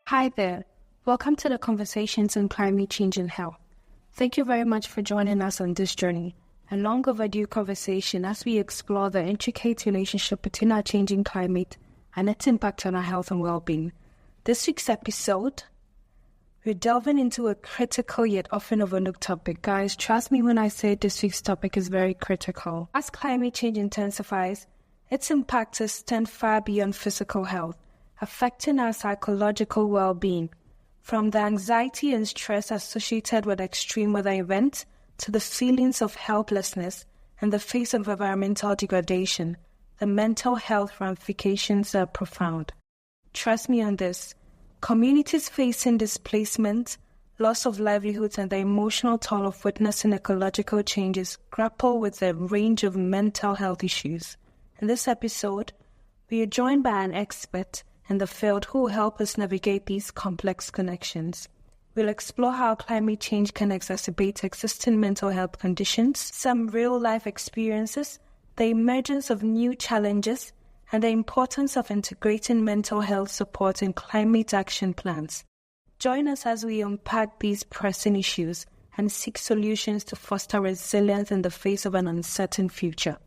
Hi there. Welcome to the Conversations on Climate Change and Health. Thank you very much for joining us on this journey, a long overdue conversation as we explore the intricate relationship between our changing climate and its impact on our health and well-being. This week's episode, we're delving into a critical yet often overlooked topic. Guys, trust me when I say this week's topic is very critical. As climate change intensifies, its impacts extend far beyond physical health, affecting our psychological well-being, from the anxiety and stress associated with extreme weather events to the feelings of helplessness in the face of environmental degradation. The mental health ramifications are profound. Trust me on this. Communities facing displacement, loss of livelihoods, and the emotional toll of witnessing ecological changes grapple with a range of mental health issues. In this episode, we are joined by an expert in the field who will help us navigate these complex connections. We'll explore how climate change can exacerbate existing mental health conditions, some real-life experiences, the emergence of new challenges, and the importance of integrating mental health support in climate action plans. Join us as we unpack these pressing issues and seek solutions to foster resilience in the face of an uncertain future.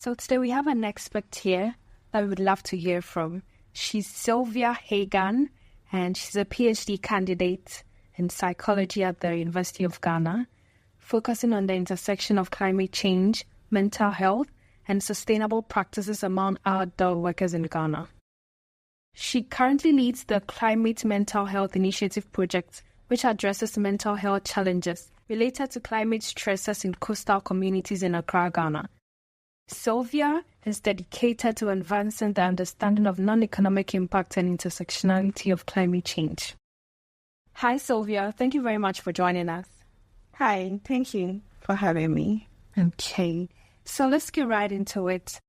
So today we have an expert here that we would love to hear from. She's Sylvia Hagan, and she's a Ph.D. candidate in psychology at the University of Ghana, focusing on the intersection of climate change, mental health, and sustainable practices among outdoor workers in Ghana. She currently leads the Climate Mental Health Initiative project, which addresses mental health challenges related to climate stressors in coastal communities in Accra, Ghana. Sylvia is dedicated to advancing the understanding of non-economic impact and intersectionality of climate change. Hi, Sylvia. Thank you very much for joining us. Hi, thank you for having me. Okay, so let's get right into it.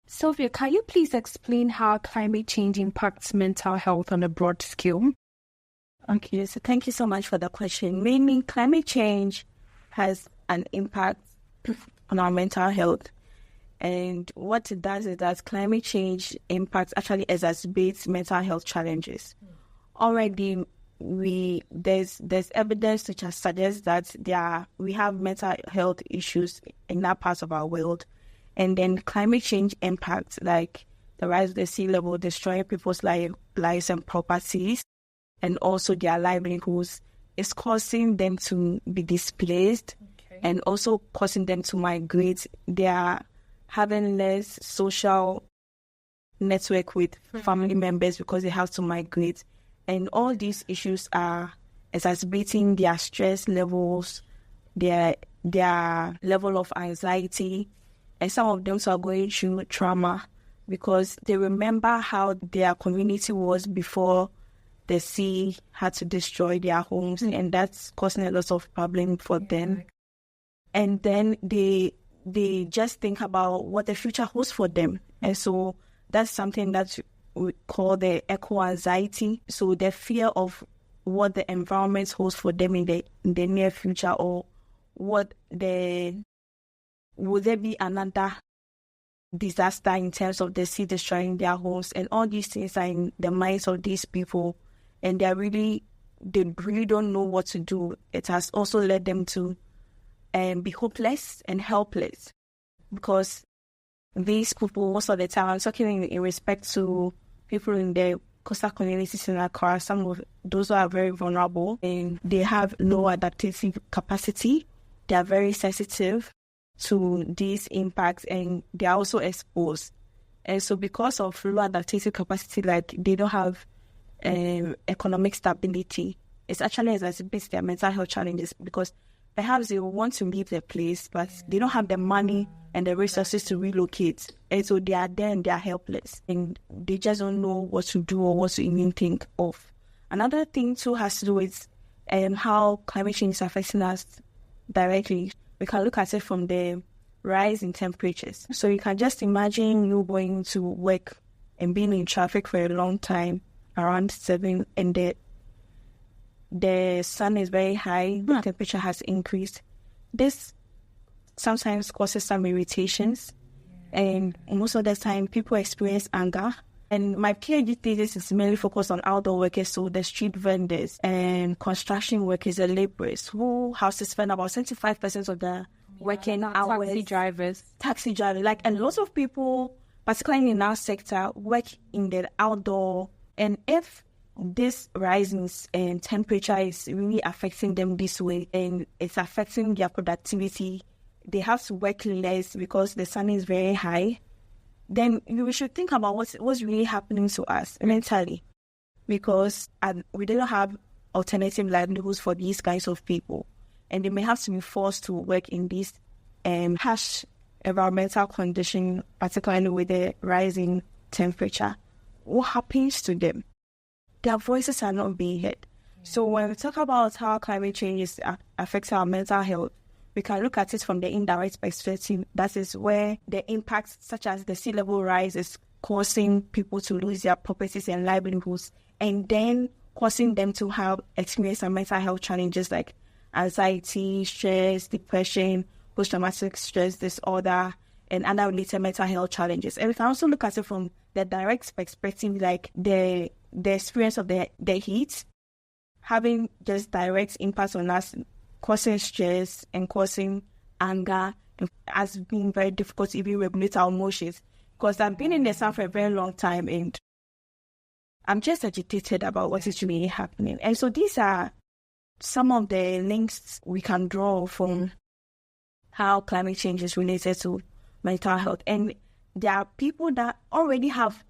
Sylvia, can you please explain how climate change impacts mental health on a broad scale? Okay, so thank you so much for the question. Mainly, climate change has an impact on our mental health. And what it does is that climate change impacts actually exacerbates mental health challenges. Already, there's evidence which suggests that we have mental health issues in that part of our world. And then climate change impacts, like the rise of the sea level, destroying people's lives and properties, and also their livelihoods, is causing them to be displaced, and also causing them to migrate. They are having less social network with family members because they have to migrate. And all these issues are exacerbating their stress levels, their level of anxiety, and some of them are going through trauma because they remember how their community was before the sea had to destroy their homes, and that's causing a lot of problem for them. And then they just think about what the future holds for them. And so that's something that we call the eco-anxiety. So the fear of what the environment holds for them in the near future, or will there be another disaster in terms of the sea destroying their homes. And all these things are in the minds of these people. And they really don't know what to do. It has also led them to be hopeless and helpless, because these people, most of the time, I'm talking in respect to people in the coastal communities in Accra, some of those who are very vulnerable, and they have low adaptive capacity. They are very sensitive to these impacts, and they are also exposed. And so because of low adaptive capacity, like they don't have economic stability, it's actually exacerbates their mental health challenges, because perhaps they want to leave their place, but they don't have the money and the resources to relocate. And so they are there and they are helpless. And they just don't know what to do or what to even think of. Another thing too has to do with how climate change is affecting us directly. We can look at it from the rise in temperatures. So you can just imagine you going to work and being in traffic for a long time, around 7, and the sun is very high, the temperature has increased. This sometimes causes some irritations, and most of the time people experience anger. And my PhD thesis is mainly focused on outdoor workers, so the street vendors and construction workers and laborers who have to spend about 75% of their working hours. Taxi drivers, and lots of people, particularly in our sector, work in the outdoor. And if this rising temperature is really affecting them this way, and it's affecting their productivity, they have to work less because the sun is very high, then we should think about what's really happening to us mentally, because we don't have alternative livelihoods for these kinds of people, and they may have to be forced to work in these harsh environmental conditions, particularly with the rising temperature. What happens to them? Their voices are not being heard. So when we talk about how climate change affects our mental health, we can look at it from the indirect perspective. That is where the impacts, such as the sea level rise, is causing people to lose their properties and livelihoods, and then causing them to experience some mental health challenges like anxiety, stress, depression, post-traumatic stress disorder, and other related mental health challenges. And we can also look at it from the direct perspective, like the experience of the heat, having just direct impacts on us, causing stress and causing anger, and as being very difficult to even regulate our emotions. Because I've been in the sun for a very long time, and I'm just agitated about what is really happening. And so these are some of the links we can draw from how climate change is related to mental health. And there are people that already have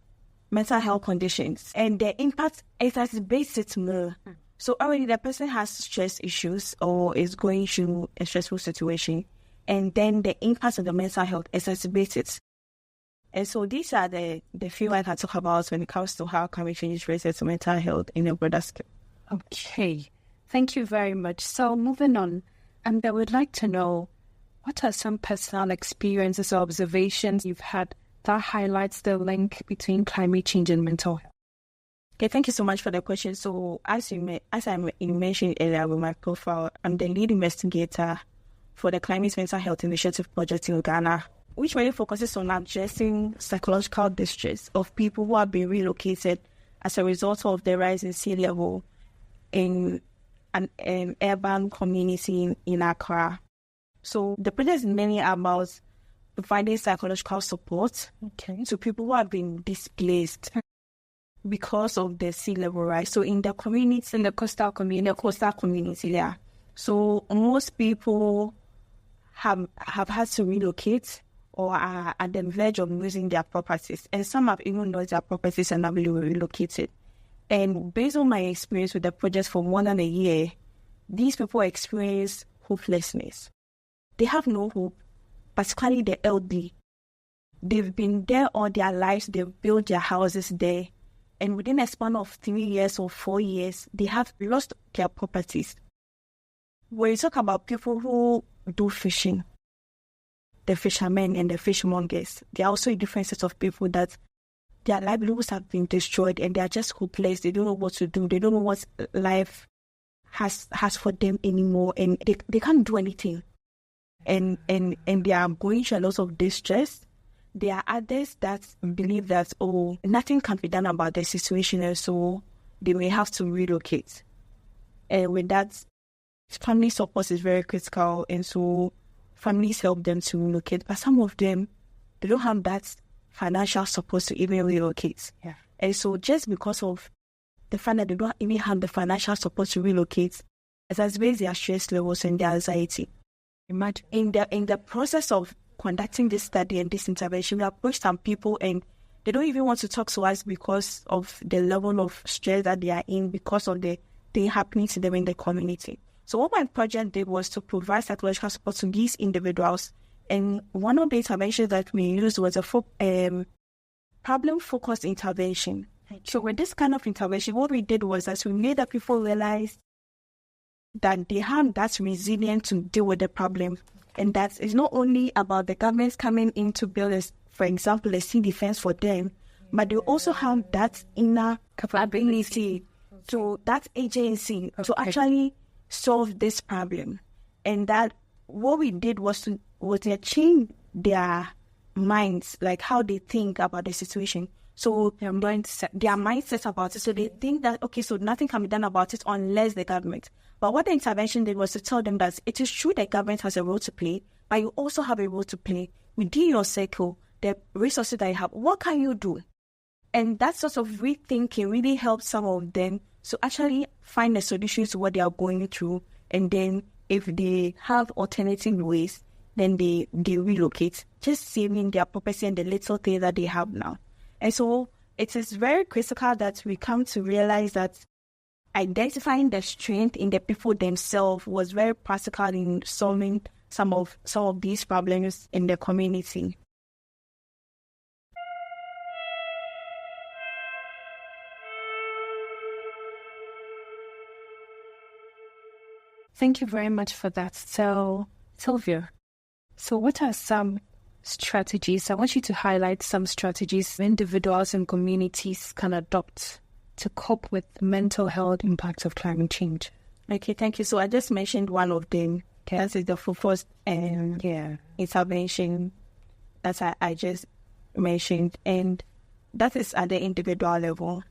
mental health conditions, and the impact exacerbates it more. So already the person has stress issues or is going through a stressful situation, and then the impact of the mental health exacerbates it. And so these are the few I can talk about when it comes to how climate change is related to mental health in a broader scale. Okay, thank you very much. So moving on, I would like to know, what are some personal experiences or observations you've had that highlights the link between climate change and mental health? Okay, thank you so much for the question. So as I mentioned earlier with my profile, I'm the lead investigator for the Climate Mental Health Initiative project in Ghana, which really focuses on addressing psychological distress of people who have been relocated as a result of the rise in sea level in an urban community in Accra. So the project is mainly about providing psychological support to people who have been displaced because of the sea level rise. So in the community, in the coastal community, yeah. So most people have had to relocate or are at the verge of losing their properties, and some have even lost their properties and have been relocated. And based on my experience with the project for more than a year, these people experience hopelessness. They have no hope, particularly the elderly. They've been there all their lives, they've built their houses there, and within a span of 3 years or 4 years, they have lost their properties. When you talk about people who do fishing, the fishermen and the fishmongers, they are also a different set of people that their livelihoods have been destroyed and they are just hopeless. They don't know what to do. They don't know what life has for them anymore, and they can't do anything. And they are going through a lot of distress. There are others that believe that, nothing can be done about the situation, and so they may have to relocate. And with that, family support is very critical, and so families help them to relocate. But some of them, they don't have that financial support to even relocate. Yeah. And so just because of the fact that they don't even have the financial support to relocate, it has raised their stress levels and their anxiety. Imagine. In the process of conducting this study and this intervention, we approached some people and they don't even want to talk to us because of the level of stress that they are in, because of the thing happening to them in the community. So what my project did was to provide psychological support to these individuals. And one of the interventions that we used was a problem-focused intervention. So with this kind of intervention, what we did was that we made the people realize that they have that resilience to deal with the problem. And that it's not only about the governments coming in to build, for example, a sea defense for them, but they also have that inner capability to that agency to actually solve this problem. And that what we did was to change their minds, like how they think about the situation. So their mindset about it. So they think that, okay, so nothing can be done about it unless the government. But what the intervention did was to tell them that it is true that government has a role to play, but you also have a role to play within your circle, the resources that you have. What can you do? And that sort of rethinking really helps some of them to actually find a solution to what they are going through. And then if they have alternative ways, then they relocate, just saving their property and the little thing that they have now. And so it is very critical that we come to realize that identifying the strength in the people themselves was very practical in solving some of these problems in the community. Thank you very much for that. So, Sylvia, what are some strategies? I want you to highlight some strategies individuals and communities can adopt to cope with mental health impacts of climate change. Okay, thank you. So I just mentioned one of them. Okay. That is the first intervention that I just mentioned. And that is at the individual level.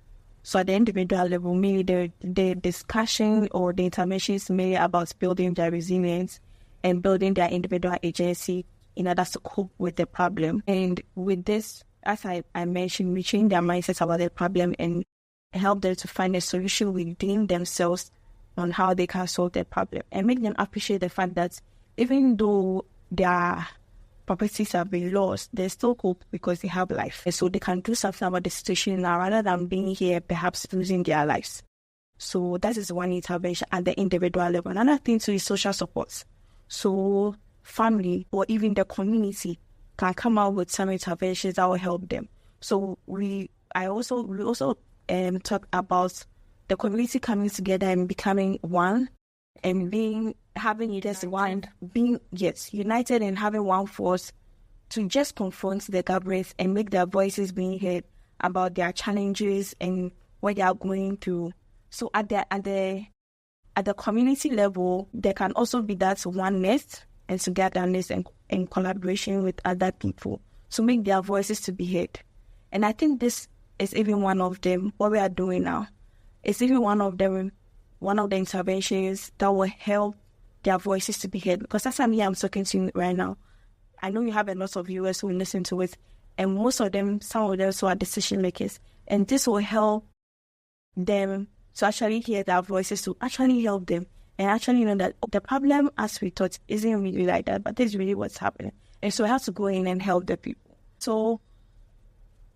So at the individual level, maybe the discussion or the intervention is mainly about building their resilience and building their individual agency in order to cope with the problem. And with this, as I mentioned, we change their mindset about the problem and help them to find a solution within themselves on how they can solve the problem, and make them appreciate the fact that even though their properties have been lost, they still cope because they have life. And so they can do something about the situation now rather than being here, perhaps losing their lives. So that is one intervention at the individual level. Another thing too is social support. So family or even the community can come out with some interventions that will help them. So we also talk about the community coming together and becoming one and united and having one force to just confront the government and make their voices being heard about their challenges and what they are going through. So at the community level, there can also be that oneness and togetherness and collaboration with other people to make their voices to be heard. And I think this is even one of them, what we are doing now. It's even one of the interventions that will help their voices to be heard. Because that's I'm talking to you right now. I know you have a lot of viewers who will listen to it, and some of them who are decision makers. And this will help them to actually hear their voices, to actually help them and actually know that the problem as we thought isn't really like that, but this is really what's happening. And so we have to go in and help the people. So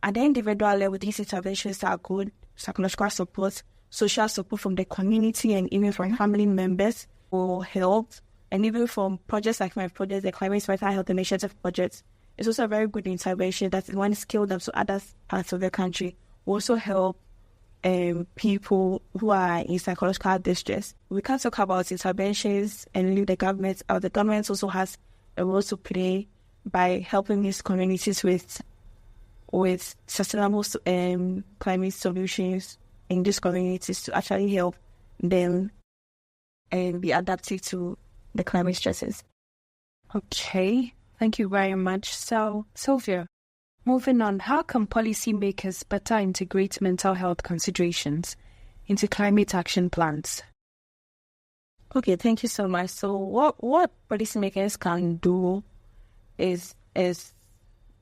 at the individual level, these interventions are good. Psychological support, social support from the community and even from family members will help. And even from projects like my project, the Climate Mental Health Initiative project, it's also a very good intervention that when scaled up to other parts of the country will also help people who are in psychological distress. We can't talk about interventions and leave the government out. The government also has a role to play by helping these communities with sustainable climate solutions in these communities to actually help them and be adapted to the climate stresses. Okay, thank you very much. So, Sylvia, moving on, how can policymakers better integrate mental health considerations into climate action plans? Okay, thank you so much. So what policymakers can do is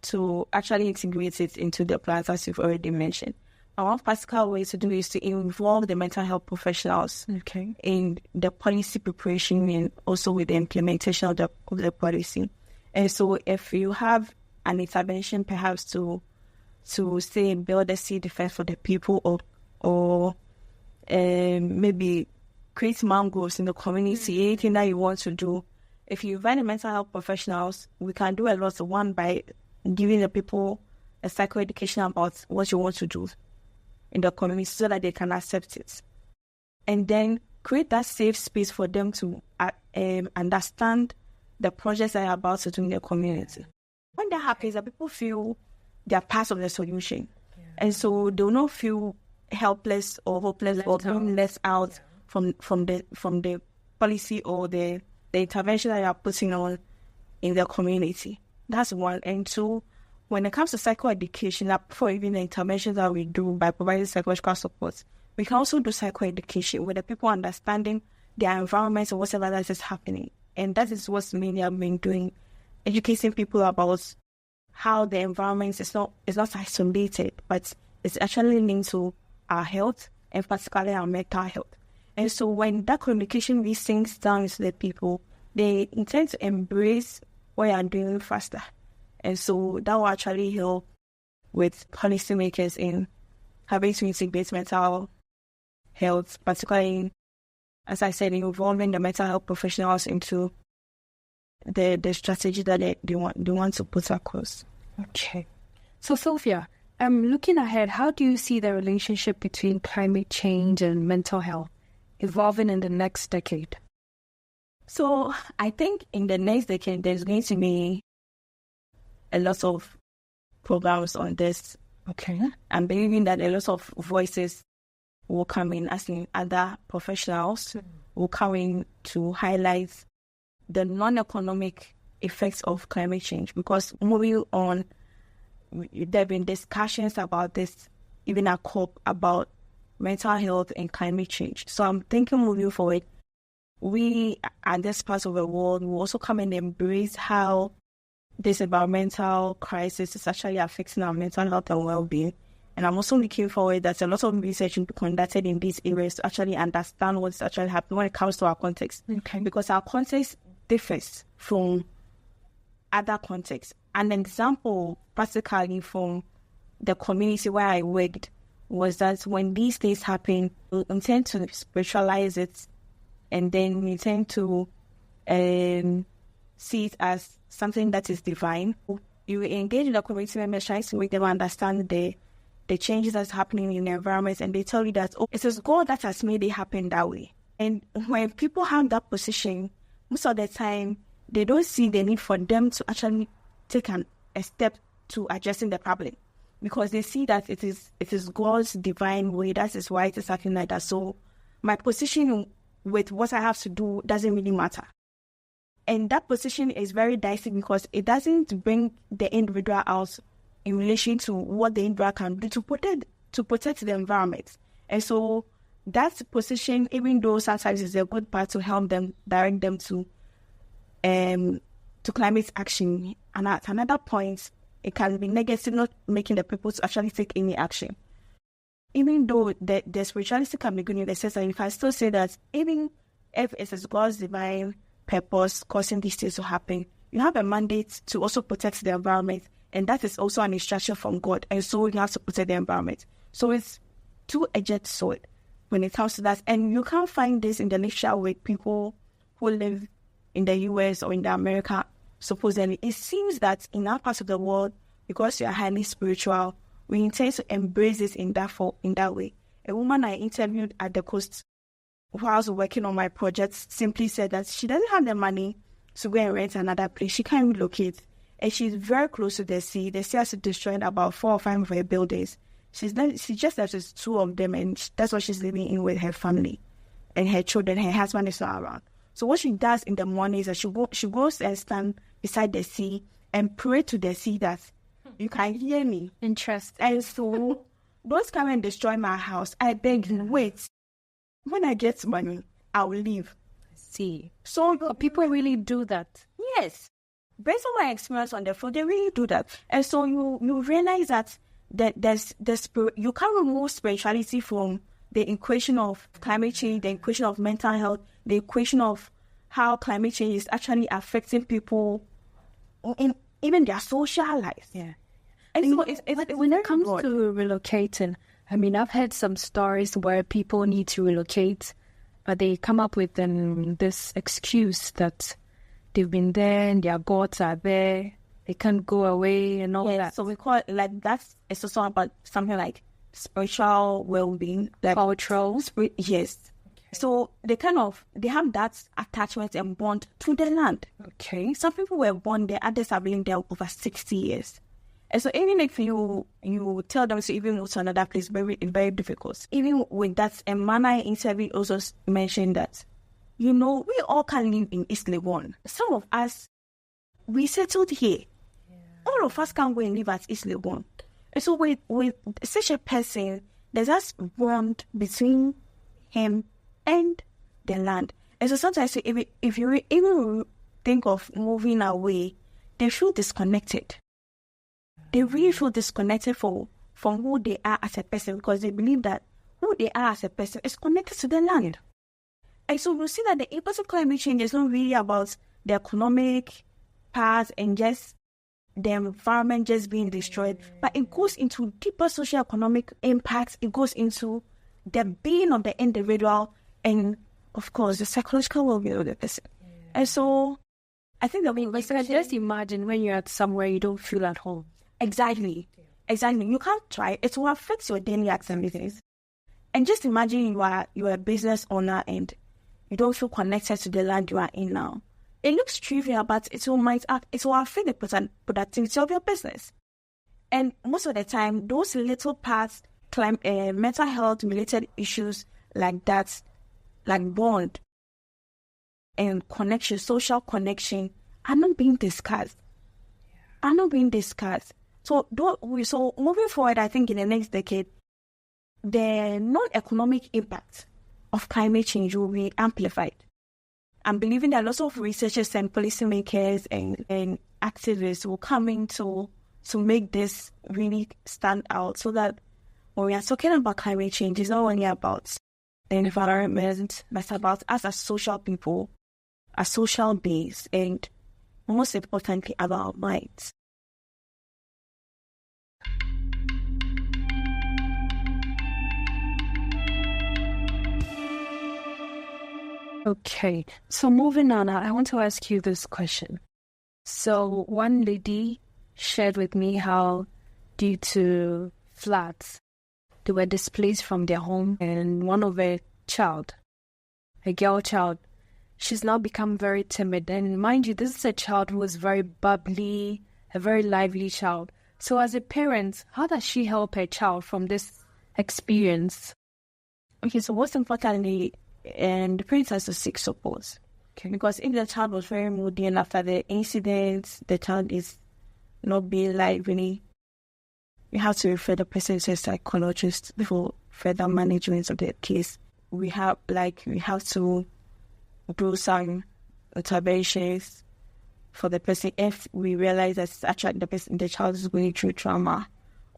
to actually integrate it into the plans, as you've already mentioned. And one practical way to do is to involve the mental health professionals in the policy preparation and also with the implementation of the policy. And so if you have an intervention perhaps to say build a sea defense for the people or maybe create mangroves in the community, anything that you want to do, if you invite the mental health professionals, we can do a lot. One, by giving the people a psychoeducation about what you want to do in the community so that they can accept it. And then create that safe space for them to understand the projects that are about to do in the community. When that happens, that people feel they are part of the solution. Yeah. And so they will not feel helpless or hopeless or being left out from the policy or the intervention that you are putting on in the community. That's one. And two, when it comes to psychoeducation, for even the interventions that we do by providing psychological support, we can also do psychoeducation with the people understanding their environment or whatever that is happening. And that is what's mainly I've been doing, educating people about how the environment is not isolated, but it's actually linked to our health and particularly our mental health. And so when that communication really sinks down to the people, they intend to embrace what you are doing faster. And so that will actually help with policymakers in having to integrate mental health, particularly, as I said, involving the mental health professionals into the strategy that they want to put across. Okay. So Sylvia, looking ahead, how do you see the relationship between climate change and mental health evolving in the next decade? So I think in the next decade, there's going to be a lot of programs on this. Okay. I'm believing that a lot of voices will come in, as in other professionals will come in to highlight the non-economic effects of climate change. Because moving on, there have been discussions about this, even at COP, about mental health and climate change. So I'm thinking moving forward, we at this part of the world will also come and embrace how this environmental crisis is actually affecting our mental health and well-being. And I'm also looking forward that a lot of research will be conducted in these areas to actually understand what's actually happening when it comes to our context. Okay. Because our context differs from other contexts. An example, practically from the community where I worked, was that when these things happen, we intend to spiritualize it, and then we tend to see it as something that is divine. You engage in the community members, trying to make them understand the changes that's happening in the environment, and they tell you that, oh, it is God that has made it happen that way. And when people have that position, most of the time, they don't see the need for them to actually take a step to addressing the problem, because they see that it is God's divine way. That is why it is happening like that. So my position with what I have to do doesn't really matter. And that position is very dicey because it doesn't bring the individual out in relation to what the individual can do to protect the environment. And so that position, even though sometimes is a good part to help them, direct them to climate action, and at another point, it can be negative, not making the people to actually take any action. Even though the spirituality can be good in the sense that you can still say that even if it is God's divine purpose causing these things to happen, you have a mandate to also protect the environment, and that is also an instruction from God, and so you have to protect the environment. So it's two-edged sword when it comes to that, and you can't find this in the literature with people who live in the US or in the America. Supposedly, it seems that in our part of the world, because we are highly spiritual, we intend to embrace this in that way. A woman I interviewed at the coast while I was working on my project simply said that she doesn't have the money to go and rent another place. She can't relocate. And she's very close to the sea. The sea has destroyed about 4 or 5 of her buildings. She just has 2 of them, and that's what she's living in with her family and her children. Her husband is not around. So what she does in the morning is that she goes and stand beside the sea and pray to the sea that you can hear me. Interesting. And so don't come and destroy my house. I beg you, wait. When I get money, I will leave. See. So people really do that. Yes. Based on my experience on the field, they really do that. And so you realize that you can't remove spirituality from the equation of climate change, the equation of mental health, the equation of how climate change is actually affecting people in even their social lives. Yeah. And so when it comes to relocating, I mean, I've heard some stories where people need to relocate, but they come up with this excuse that they've been there and their gods are there, they can't go away and all that. So we call it like that's it's also about something like spiritual well-being, like cultural. Yes. Okay. So they have that attachment and bond to the land. Okay. Some people were born there, others have been there over 60 years. And so even if you tell them to even move to another place, very difficult. Even with that, a manner interview also mentioned that, we all can live in East Legon. Some of us, we settled here. Yeah. All of us can go and live at East Legon. And so with such a person, there's just bond between him and the land. And so sometimes if you even think of moving away, they feel disconnected. They really feel disconnected from who they are as a person, because they believe that who they are as a person is connected to the land. And so we'll see that the impact of climate change is not really about the economic part and just the environment just being destroyed, but it goes into deeper socio-economic impacts. It goes into the being of the individual and, of course, the psychological well-being of the person. And so I think that just imagine when you're at somewhere you don't feel at home. Exactly. You can't try. It will affect your daily activities. And just imagine you are a business owner and you don't feel connected to the land you are in now. It looks trivial, but it will affect the productivity of your business. And most of the time, those little parts, mental health related issues like that, like bond and connection, social connection, are not being discussed. So moving forward, I think in the next decade, the non-economic impact of climate change will be amplified. I'm believing that lots of researchers and policymakers and activists will come in to make this really stand out, so that when we are talking about climate change, it's not only about the environment, but about us as social people, as social beings, and most importantly, about our minds. Okay, so moving on, I want to ask you this question. So one lady shared with me how, due to floods, they were displaced from their home, and one of a girl child, she's now become very timid. And mind you, this is a child who was very bubbly, a very lively child. So as a parent, how does she help her child from this experience? Okay, so most importantly, and the parents has to seek support. Okay. Because if the child was very moody and after the incident, the child is not being lively, we have to refer the person to a psychologist for further management of the case. We have to do some interventions for the person if we realize that actually the child is going through trauma,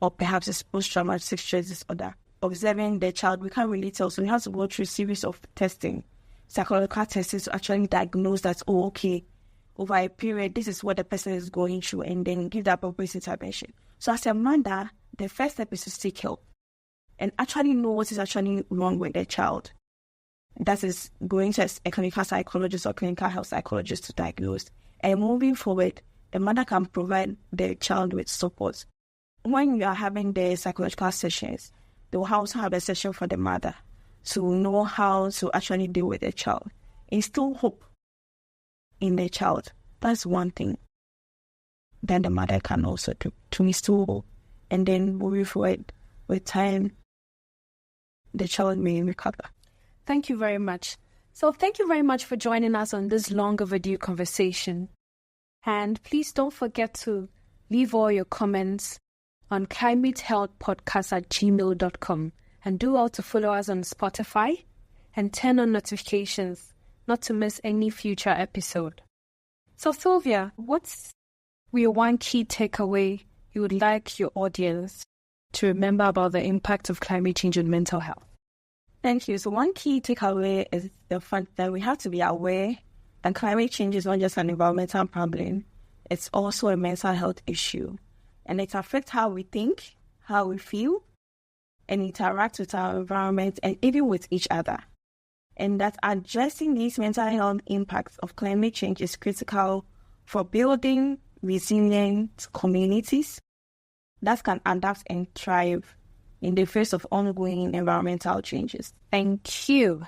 or perhaps it's post-traumatic stress disorder. Observing the child, we can't really tell. So we have to go through a series of testing, psychological testing, to actually diagnose that, over a period, this is what the person is going through, and then give the appropriate intervention. So as a mother, the first step is to seek help and actually know what is actually wrong with the child. That is going to a clinical psychologist or clinical health psychologist to diagnose. And moving forward, the mother can provide the child with support. When you are having the psychological sessions, they will also have a session for the mother to know how to actually deal with the child. Instill hope in the child. That's one thing that the mother can also do, to instill hope. And then moving forward with time, the child may recover. Thank you very much. So thank you very much for joining us on this long overdue conversation. And please don't forget to leave all your comments on climatehealthpodcast@gmail.com, and do all to follow us on Spotify and turn on notifications not to miss any future episode. So Sylvia, what's your one key takeaway you would like your audience to remember about the impact of climate change on mental health? Thank you. So one key takeaway is the fact that we have to be aware that climate change is not just an environmental problem, it's also a mental health issue. And it affects how we think, how we feel, and interact with our environment and even with each other. And that addressing these mental health impacts of climate change is critical for building resilient communities that can adapt and thrive in the face of ongoing environmental changes. Thank you.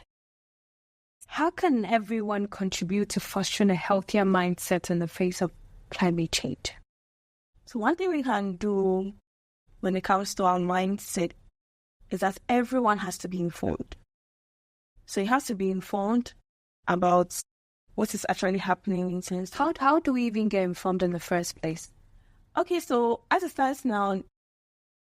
How can everyone contribute to fostering a healthier mindset in the face of climate change? So one thing we can do when it comes to our mindset is that everyone has to be informed. So you have to be informed about what is actually happening in sense. How do we even get informed in the first place? Okay, so as it stands now,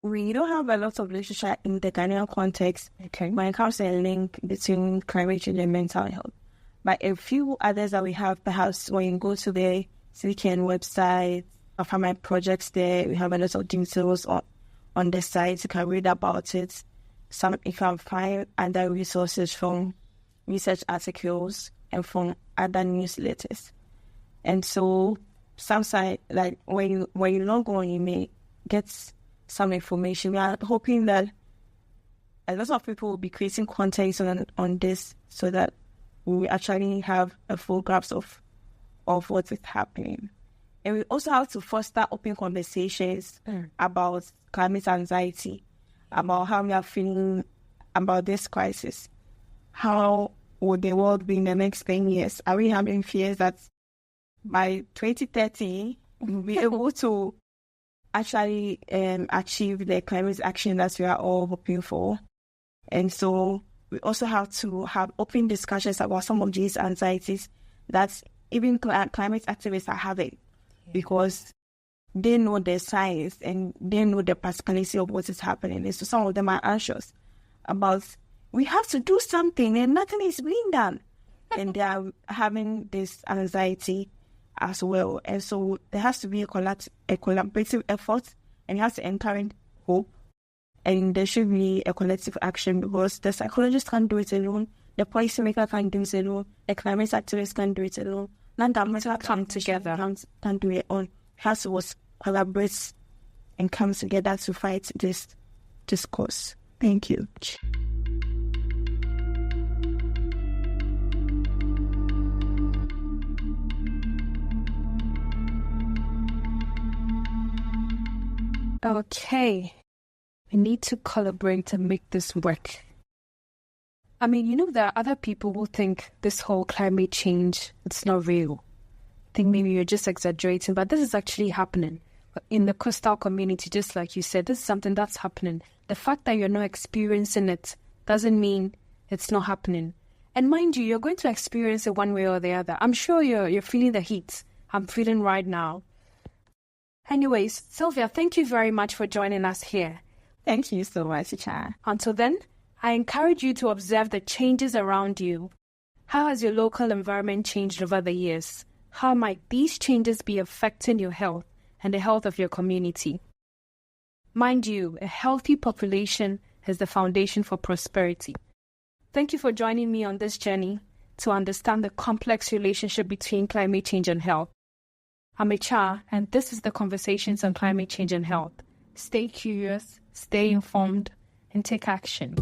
we don't have a lot of literature in the Ghanaian context when it comes to a link between climate change and mental health. But a few others that we have, perhaps when you go to the CKN website, I find my projects there. We have a lot of details on the site. You can read about it. You can find other resources from research articles and from other newsletters. And so some site, like when you log on, you may get some information. We are hoping that a lot of people will be creating content on this so that we actually have a full grasp of what is happening. And we also have to foster open conversations about climate anxiety, about how we are feeling about this crisis. How would the world be in the next 10 years? Are we having fears that by 2030 we'll be able to actually achieve the climate action that we are all hoping for? And so we also have to have open discussions about some of these anxieties that even climate activists are having, because they know the science and they know the practicality of what is happening. And so some of them are anxious about, we have to do something and nothing is being done. And they are having this anxiety as well. And so there has to be a collaborative effort, and you have to encourage hope. And there should be a collective action, because the psychologists can't do it alone, the policymaker can't do it alone, the climate activists can't do it alone. Non-governmental come together, can't do it on. Has to collaborate and come together to fight this discourse. Thank you. Okay. We need to collaborate to make this work. I mean, there are other people who think this whole climate change, it's not real. I think maybe you're just exaggerating, but this is actually happening. In the coastal community, just like you said, this is something that's happening. The fact that you're not experiencing it doesn't mean it's not happening. And mind you, you're going to experience it one way or the other. I'm sure you're feeling the heat I'm feeling right now. Anyways, Sylvia, thank you very much for joining us here. Thank you so much, Cha. Until then, I encourage you to observe the changes around you. How has your local environment changed over the years? How might these changes be affecting your health and the health of your community? Mind you, a healthy population is the foundation for prosperity. Thank you for joining me on this journey to understand the complex relationship between climate change and health. I'm Cha, and this is the Conversations on Climate Change and Health. Stay curious, stay informed, and take action.